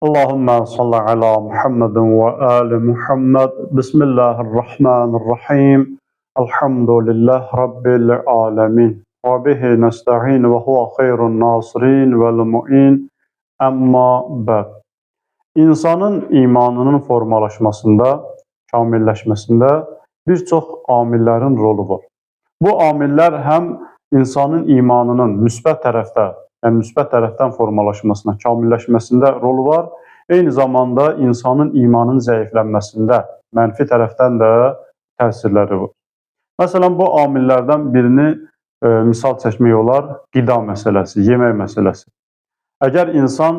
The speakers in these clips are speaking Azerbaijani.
Allahümme salli ala Muhammedin ve ali Muhammed. Bismillahirrahmanirrahim. Elhamdülillah Rabbil alemin. Ve bihi nesta'in ve huve hayrun nasirin vel mu'in. Amma ba'd. İnsanın imanının formalaşmasında, kamilləşməsində bir çox amillərin rolu var. Bu amillər həm insanın imanının müsbət tərəfdə, yəni müsbət tərəfdən formalaşmasına, kamilləşməsində rolu var. Eyni zamanda insanın imanın zəiflənməsində, mənfi tərəfdən də təsirləri var. Məsələn, bu amillərdən birini misal çəkmək olar, qida məsələsi, yemək məsələsi. Əgər insan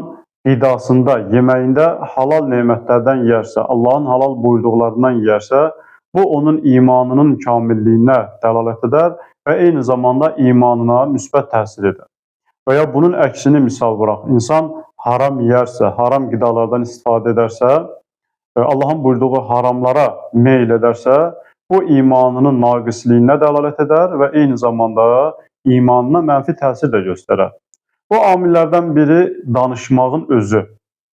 qidasında, yeməyində halal nemətlərdən yeyərsə, Allahın halal buyurduqlarından yeyərsə, bu onun imanının kamilliyinə dəlalət edər və eyni zamanda imanına müsbət təsir edər. Və ya bunun əksini misal vuraq, insan haram yeyərsə, haram qidalardan istifadə edərsə, Allahın buyurduğu haramlara meyl edərsə, bu imanının naqisliyinə dəlalət edər və eyni zamanda imanına mənfi təsir də göstərər. Bu amillərdən biri danışmağın özü.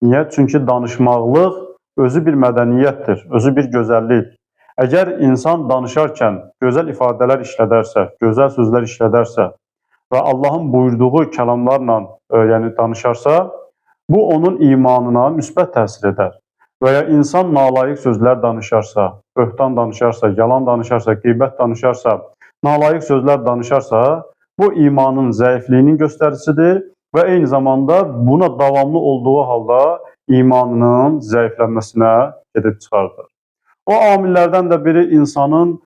Niyə? Çünki danışmaqlıq özü bir mədəniyyətdir, özü bir gözəllikdir. Əgər insan danışarkən gözəl ifadələr işlədərsə, gözəl sözlər işlədərsə və Allahın buyurduğu kəlamlarla danışarsa, bu onun imanına müsbət təsir edər. Və ya insan nalayiq sözlər danışarsa, böhtan danışarsa, yalan danışarsa, qeybət danışarsa, nalayiq sözlər danışarsa, bu imanın zəifliyinin göstəricisidir və eyni zamanda buna davamlı olduğu halda imanının zəiflənməsinə gedib çıxardır. O amillərdən də biri insanın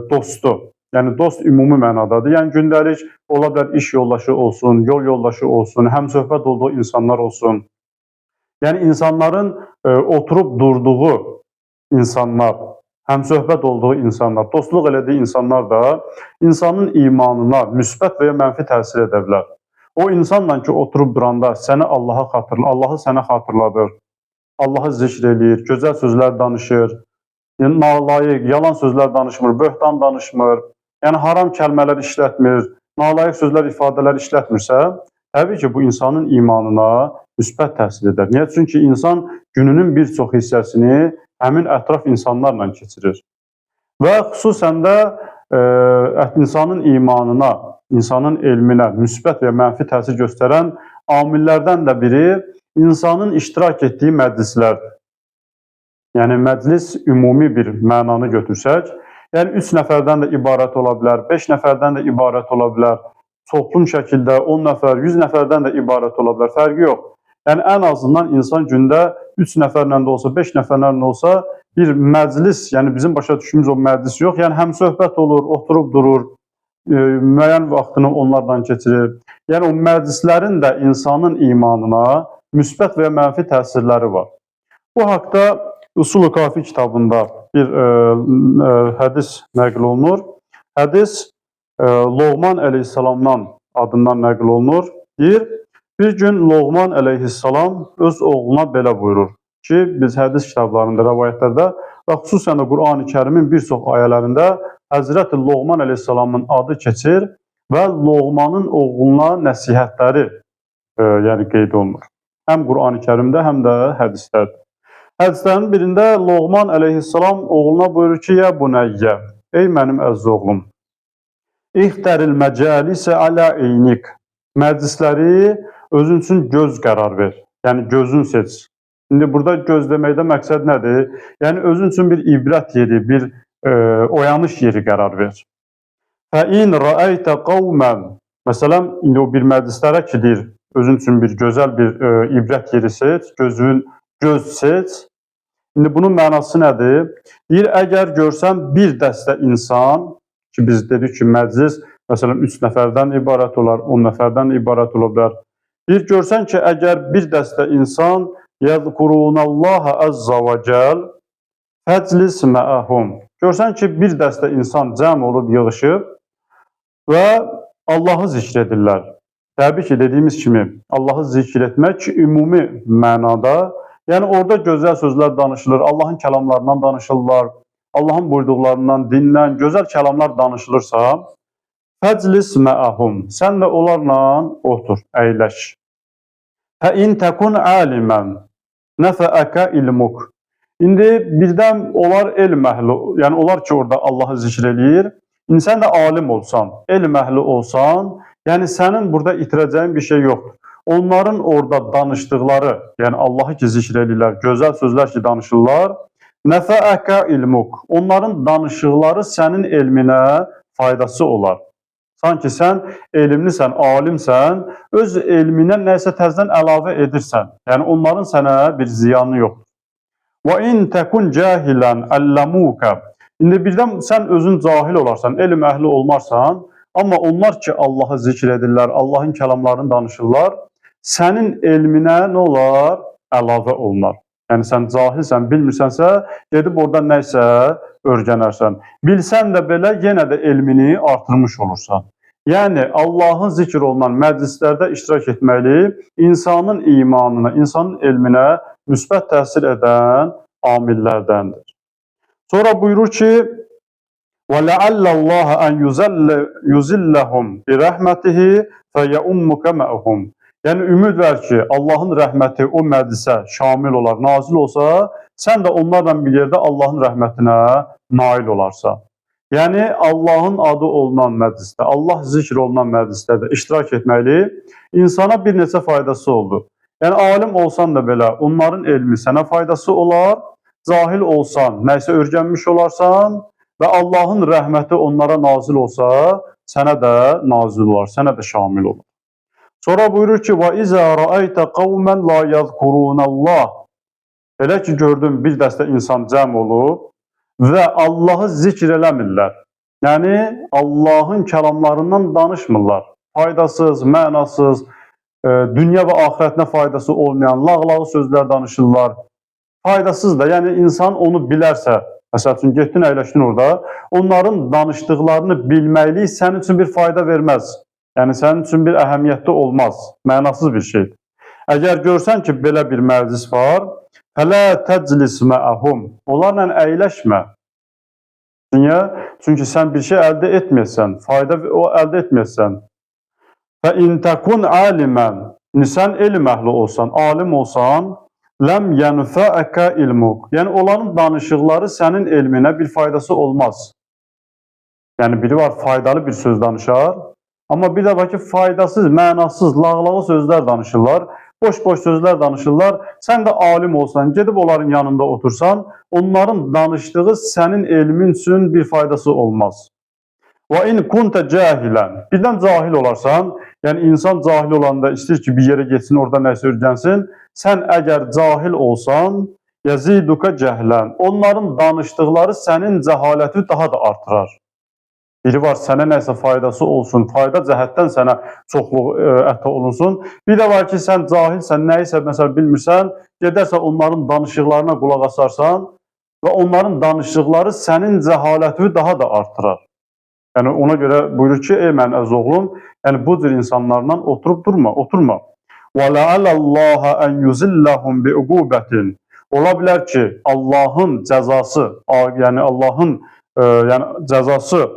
dostu. Yəni dost ümumi mənadadır. Yəni gündəlik ola bilər iş yoldaşı olsun, yol yoldaşı olsun, həmsöhbət olduğu insanlar olsun. Yəni insanların oturub durduğu insanlar, həmsöhbət olduğu insanlar, dostluq elədiyi insanlar da insanın imanına müsbət və ya mənfi təsir edə bilər. O insanla ki oturub duranda səni Allahı sənə xatırladır, Allahı zikr eləyir, gözəl sözlər danışır, nalayiq, yalan sözlər danışmır, böhtan danışmır, yəni haram kəlmələr işlətmir, nalayiq sözlər, ifadələr işlətmirsə, təbii ki, bu insanın imanına müsbət təsir edər. Niyə? Çünki insan gününün bir çox hissəsini həmin ətraf insanlarla keçirir. Və xüsusən də insanın imanına, insanın elminə müsbət və mənfi təsir göstərən amillərdən də biri insanın iştirak etdiyi məclislərdir. Yəni məclis ümumi bir mənanı götürsək, yəni 3 nəfərdən də ibarət ola bilər, 5 nəfərdən də ibarət ola bilər, çoxlu şəkildə 10 nəfər, 100 nəfərdən də ibarət ola bilər, fərqi yox. Yəni ən azından insan gündə 3 nəfərlə də olsa, 5 nəfərlə də olsa bir məclis, yəni bizim başa düşdüyümüz o məclis yox, yəni həm söhbət olur, oturub durur, müəyyən vaxtını onlarla keçirir. Yəni o məclislərin də insanın imanına müsbət və ya mənfi təsirləri var. Bu haqda Usul-u Kafi kitabında bir hədis nəql olunur. Hədis Loğman əleyhissalamdan adından nəql olunur. Deyir, bir gün Loğman əleyhissalam öz oğluna belə buyurur ki, biz hədis kitablarında, rəvayətlərdə və xüsusən də Qur'an-ı Kərimin bir çox ayələrində Həzrəti Loğman əleyhissalamın adı keçir və Loğmanın oğluna nəsihətləri qeyd olunur. Həm Qur'an-ı Kərimdə, həm də hədislərdə. Hədislərin birində Loğman əleyhissalam oğluna buyurur ki, ya bunəyyə, ey mənim əziz oğlum, İxtəril məcəlisə alə eynik, məclisləri özün üçün göz qərar ver, yəni gözün seç. İndi burada göz deməkdə məqsəd nədir? Yəni özün üçün bir ibrət yeri, bir oyanış yeri qərar ver. Fəin rəəytə qavmən, məsələn, indi o bir məclislərə ki, deyir, özün üçün bir gözəl bir ibrət yeri seç, göz seç. İndi bunun mənası nədir? Deyir, əgər görsən bir dəstə insan, ki biz dedik ki, məclis, məsələn, 3 nəfərdən ibarət olar, 10 nəfərdən ibarət ola bilər. Deyir, görsən ki, əgər bir dəstə insan yəzkurunallaha əzzə və cəl fəclis məəhum. Görsən ki, bir dəstə insan cəm olub yığışıb və Allahı zikr edirlər. Təbii ki, dediyimiz kimi, Allahı zikr etmək ümumi mənada, yəni orada gözəl sözlər danışılır, Allahın kəlamlarından danışırlar, Allahın buyurduqlarından, dindən gözəl kəlamlar danışılırsa, fəclis məəhum, sən də onlarla otur, əyləş. Fəin təkun alimən, nəfəəkə ilmuk. İndi birdən onlar elm əhli, yəni onlar ki orada Allahı zikr eləyir. İndi sən də alim olsan, elm əhli olsan, yəni sənin burada itirəcəyin bir şey yoxdur. Onların orada danışdıqları, yəni Allahı ki zikr eləyirlər, gözəl sözlər ki danışırlar. Nəfəəkə ilmuk. Onların danışıqları sənin elminə faydası olar. Sanki sən elmlisən, alimsən, öz elminə nəsə təzədən əlavə edirsən. Yəni onların sənə bir ziyanı yoxdur. Və in təkun cahilən əlləmuka. İndi birdən sən özün cahil olarsan, elm əhli olmarsan, amma onlar ki Allahı zikr edirlər, Allahın kəlamlarını danışırlar, sənin elminə nə olar? Əlavə olunar. Yəni sən cahilsən, bilmirsənsə, gedib orada nəsə öyrənərsən. Bilsən də belə yenə də elmini artırmış olursan. Yəni Allahın zikr olunan məclislərdə iştirak etməli insanın imanına, insanın elminə müsbət təsir edən amillərdəndir. Sonra buyurur ki: "Və la'allallaha an yuzillahum bi rahmetihi feyummuka ma'hum." Yəni ümid var ki, Allahın rəhməti o məclisə şamil olar, nazil olsa, sən də onlarla bir yerdə Allahın rəhmətinə nail olarsan. Yəni Allahın adı olunan məclisdə, Allah zikr olunan məclislərdə iştirak etməli insana bir neçə faydası oldu. Yəni alim olsan da belə onların elmi sənə faydası olar, cahil olsan, nəsə öyrənmiş olarsan və Allahın rəhməti onlara nazil olsa, sənə də nazil olar, sənə də şamil olur. Sonra buyurur ki: "Və izə rəaytə qavmən la yəzkurunəllah." Elə ki gördün bir dəstə insan cəm olub və Allahı zikr eləmirlər. Yəni Allahın kəlamlarından danışmırlar. Faydasız, mənasız, dünya və axirətinə faydası olmayan lağlağı sözlər danışırlar. Faydasız da, yəni insan onu bilərsə, məsəl üçün getdin əyləşdin orada, onların danışdıqlarını bilməklik sənin üçün bir fayda verməz. Yəni sənin üçün bir əhəmiyyətli olmaz, mənasız bir şeydir. Əgər görsən ki belə bir məclis var, fələ təclis mə'əhum. Onlarla əyləşmə. Niyə? Çünki sən bir şey əldə etməyəsən, fayda əldə etməyəsən. Fə in təkun alimən. Sən elm əhli olsan, alim olsan, ləm yənfəəkə ilmuk. Yəni onların danışıqları sənin elminə bir faydası olmaz. Yəni biri var faydalı bir söz danışar, amma bir də var ki faydasız, mənasız, lağlağı sözlər danışırlar, boş-boş sözlər danışırlar. Sən də alim olsan, gedib onların yanında otursan, onların danışdığı sənin elmin üçün bir faydası olmaz. Və in kunta cahilən. Birdən cahil olarsan, yəni insan cahil olanda istəyir ki bir yerə getsin, orada nəsə öyrənsin. Sən əgər cahil olsan, yaziduka cəhlən. Onların danışdıqları sənin cəhaləti daha da artırar. Biri var sənə nəsə faydası olsun, fayda cəhətdən sənə çoxluq əta olunsun. Bir də var ki sən cahilsən, nəyisə məsəl bilmirsən, gedərsən onların danışıqlarına qulaq asarsan və onların danışıqları sənin cəhaləti daha da artırar. Yəni ona görə buyurur ki, ey mənim əziz oğlum, yəni bu cür insanlarla oturub durma, oturma. Və la'allallaha an yuzillahum bi'uqubatin. Ola bilər ki, Allahın cəzası, yəni Allahın cəzası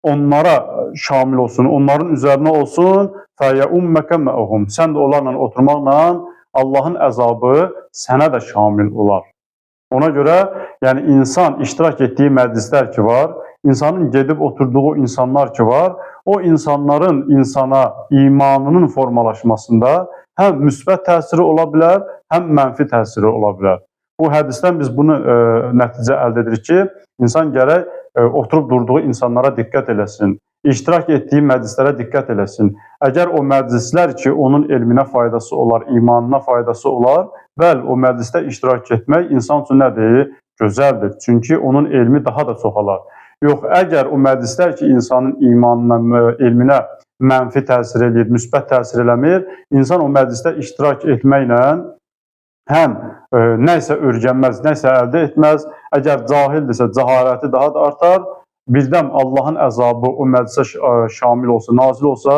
onlara şamil olsun, onların üzərinə olsun. Fəyəumməkə mə'hum. Sən də onlarla oturmaqla Allahın əzabı sənə də şamil olar. Ona görə yəni insan iştirak etdiyi məclislər ki var, insanın gedib oturduğu insanlar ki var, o insanların insana imanının formalaşmasında həm müsbət təsiri ola bilər, həm mənfi təsiri ola bilər. Bu hədisdən biz bunu nəticə əldə edirik ki, insan gərək oturub durduğu insanlara diqqət eləsin, iştirak etdiyi məclislərə diqqət eləsin. Əgər o məclislər ki, onun elminə faydası olar, imanına faydası olar, bəli, o məclisdə iştirak etmək insan üçün nədir? Gözəldir. Çünki onun elmi daha da çoxalar. Yox, əgər o məclislər ki, insanın imanına, elminə mənfi təsir edir, müsbət təsir eləmir, insan o məclisdə iştirak etməklə həm nəsə öyrənməz, nəsə əldə etməz, əgər cahildirsə, cəhaləti daha da artar, birdən Allahın əzabı o məclisə şamil olsa, nazil olsa,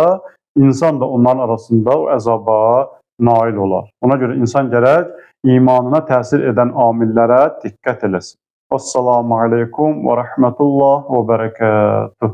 insan da onların arasında o əzaba nail olar. Ona görə insan gərək imanına təsir edən amillərə diqqət eləsin. Assalamu aleykum və rəhmətullah və bərəkətuh.